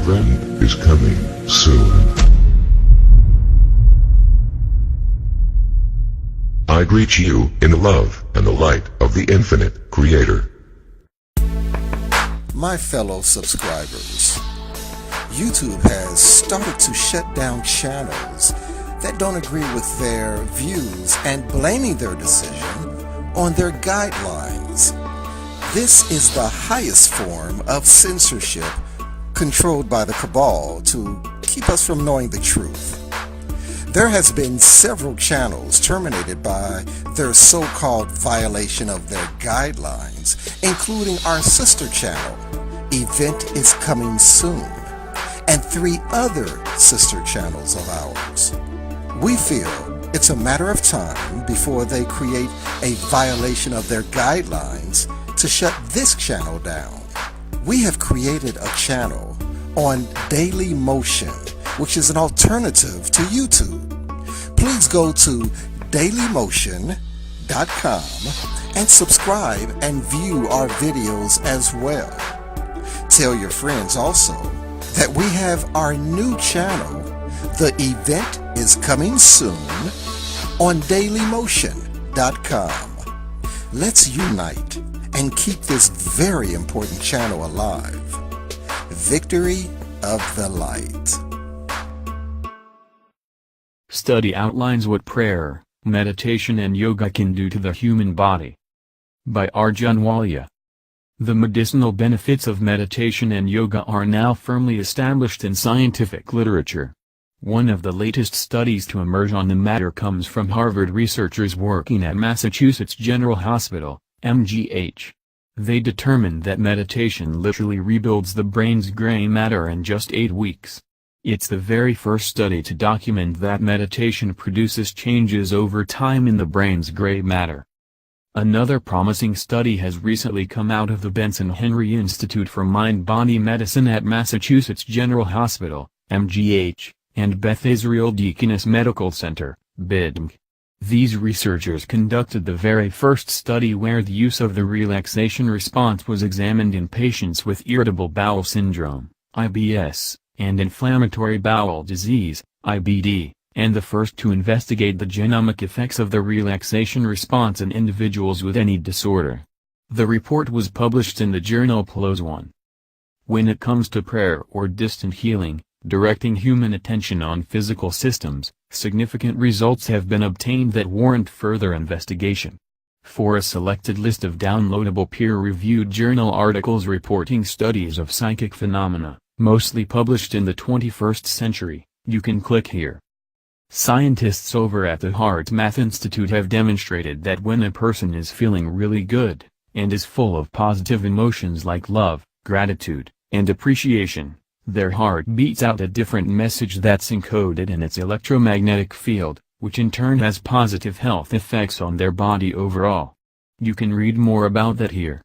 friend is coming soon. I greet you in the love and the light of the infinite Creator. My fellow subscribers, YouTube has started to shut down channels that don't agree with their views and blaming their decision on their guidelines. This is the highest form of censorship controlled by the cabal to keep us from knowing the truth. There has been several channels terminated by their so-called violation of their guidelines, including our sister channel, Event is Coming Soon, and 3 other sister channels of ours. We feel it's a matter of time before they create a violation of their guidelines to shut this channel down. We have created a channel on Daily Motion, which is an alternative to YouTube. Please go to dailymotion.com and subscribe and view our videos as well. Tell your friends also that we have our new channel, The Event is Coming Soon, on dailymotion.com. Let's unite and keep this very important channel alive. Victory of the Light. Study outlines what prayer, meditation and yoga can do to the human body. By Arjun Walia. The medicinal benefits of meditation and yoga are now firmly established in scientific literature. One of the latest studies to emerge on the matter comes from Harvard researchers working at Massachusetts General Hospital, MGH. They determined that meditation literally rebuilds the brain's gray matter in just 8 weeks. It's the very first study to document that meditation produces changes over time in the brain's gray matter. Another promising study has recently come out of the Benson Henry Institute for Mind-Body Medicine at Massachusetts General Hospital, MGH, and Beth Israel Deaconess Medical Center, BIDM. These researchers conducted the very first study where the use of the relaxation response was examined in patients with irritable bowel syndrome, IBS, and inflammatory bowel disease, IBD, and the first to investigate the genomic effects of the relaxation response in individuals with any disorder. The report was published in the journal PLOS One. When it comes to prayer or distant healing, directing human attention on physical systems, significant results have been obtained that warrant further investigation. For a selected list of downloadable peer-reviewed journal articles reporting studies of psychic phenomena, mostly published in the 21st century, you can click here. Scientists over at the HeartMath Institute have demonstrated that when a person is feeling really good, and is full of positive emotions like love, gratitude, and appreciation, their heart beats out a different message that's encoded in its electromagnetic field, which in turn has positive health effects on their body overall. You can read more about that here.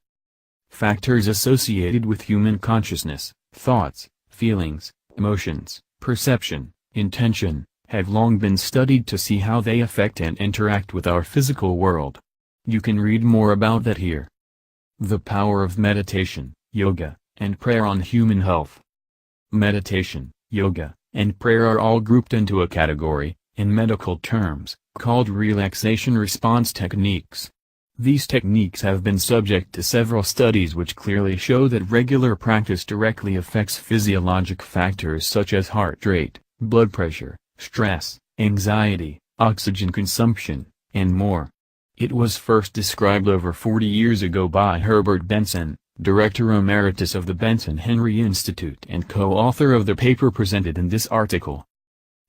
Factors associated with human consciousness, thoughts, feelings, emotions, perception, intention, have long been studied to see how they affect and interact with our physical world. You can read more about that here. The power of meditation, yoga, and prayer on human health. Meditation, yoga, and prayer are all grouped into a category, in medical terms, called relaxation response techniques. These techniques have been subject to several studies which clearly show that regular practice directly affects physiologic factors such as heart rate, blood pressure, stress, anxiety, oxygen consumption, and more. It was first described over 40 years ago by Herbert Benson, Director Emeritus of the Benson Henry Institute and co-author of the paper presented in this article.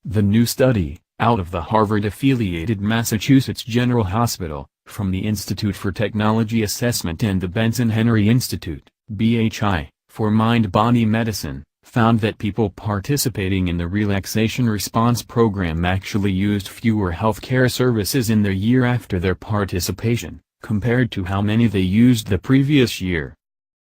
The new study, out of the Harvard-affiliated Massachusetts General Hospital, from the Institute for Technology Assessment and the Benson Henry Institute, BHI, for Mind-Body Medicine, found that people participating in the relaxation response program actually used fewer healthcare services in the year after their participation, compared to how many they used the previous year.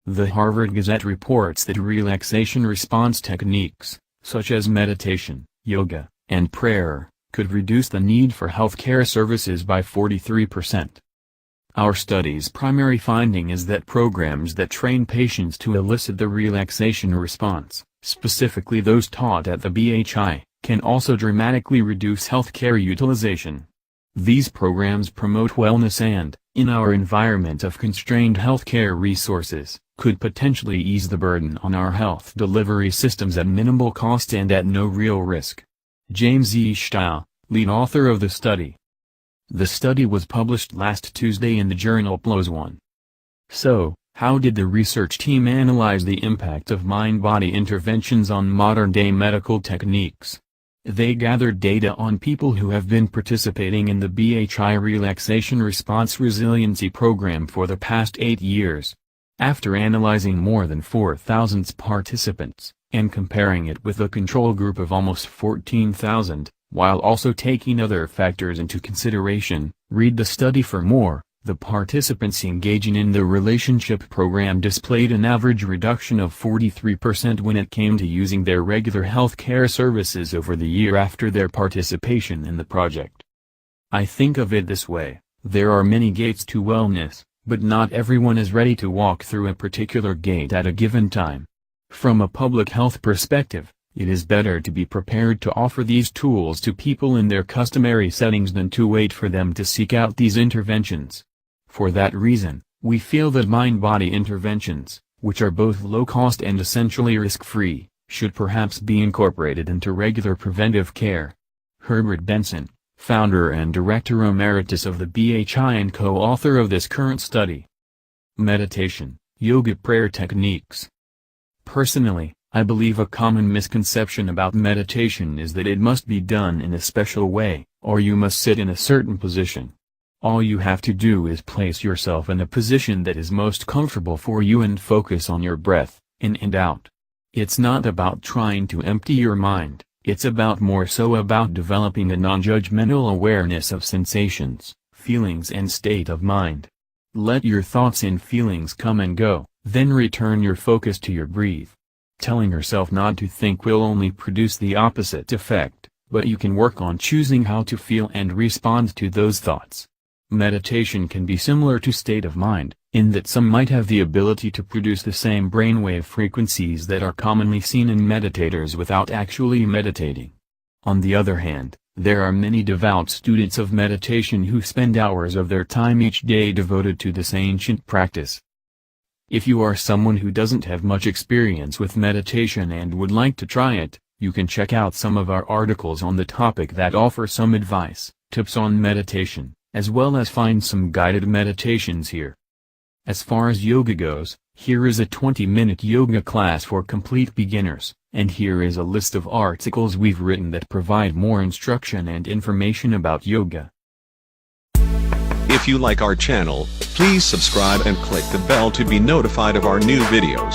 The Harvard Gazette reports that relaxation response techniques, such as meditation, yoga, and prayer, could reduce the need for healthcare services by 43%. Our study's primary finding is that programs that train patients to elicit the relaxation response, specifically those taught at the BHI, can also dramatically reduce healthcare utilization. These programs promote wellness and, in our environment of constrained healthcare resources, could potentially ease the burden on our health delivery systems at minimal cost and at no real risk. James E. Steil, lead author of the study. The study was published last Tuesday in the journal PLOS One. So, how did the research team analyze the impact of mind-body interventions on modern-day medical techniques? They gathered data on people who have been participating in the BHI Relaxation Response Resiliency Program for the past 8 years. After analyzing more than 4,000 participants, and comparing it with a control group of almost 14,000, while also taking other factors into consideration, read the study for more. The participants engaging in the relationship program displayed an average reduction of 43% when it came to using their regular health care services over the year after their participation in the project. I think of it this way: there are many gates to wellness, but not everyone is ready to walk through a particular gate at a given time. From a public health perspective, it is better to be prepared to offer these tools to people in their customary settings than to wait for them to seek out these interventions. For that reason, we feel that mind-body interventions, which are both low-cost and essentially risk-free, should perhaps be incorporated into regular preventive care. Herbert Benson, founder and director emeritus of the BHI and co-author of this current study. Meditation, yoga prayer techniques. Personally, I believe a common misconception about meditation is that it must be done in a special way, or you must sit in a certain position. All you have to do is place yourself in a position that is most comfortable for you and focus on your breath, in and out. It's not about trying to empty your mind, it's more so about developing a non-judgmental awareness of sensations, feelings and state of mind. Let your thoughts and feelings come and go, then return your focus to your breath. Telling yourself not to think will only produce the opposite effect, but you can work on choosing how to feel and respond to those thoughts. Meditation can be similar to state of mind, in that some might have the ability to produce the same brainwave frequencies that are commonly seen in meditators without actually meditating. On the other hand, there are many devout students of meditation who spend hours of their time each day devoted to this ancient practice. If you are someone who doesn't have much experience with meditation and would like to try it, you can check out some of our articles on the topic that offer some advice, tips on meditation, as well as find some guided meditations here. As far as yoga goes, here is a 20-minute yoga class for complete beginners, and here is a list of articles we've written that provide more instruction and information about yoga. If you like our channel, please subscribe and click the bell to be notified of our new videos.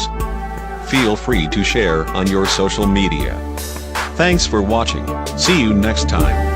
Feel free to share on your social media. Thanks for watching. See you next time.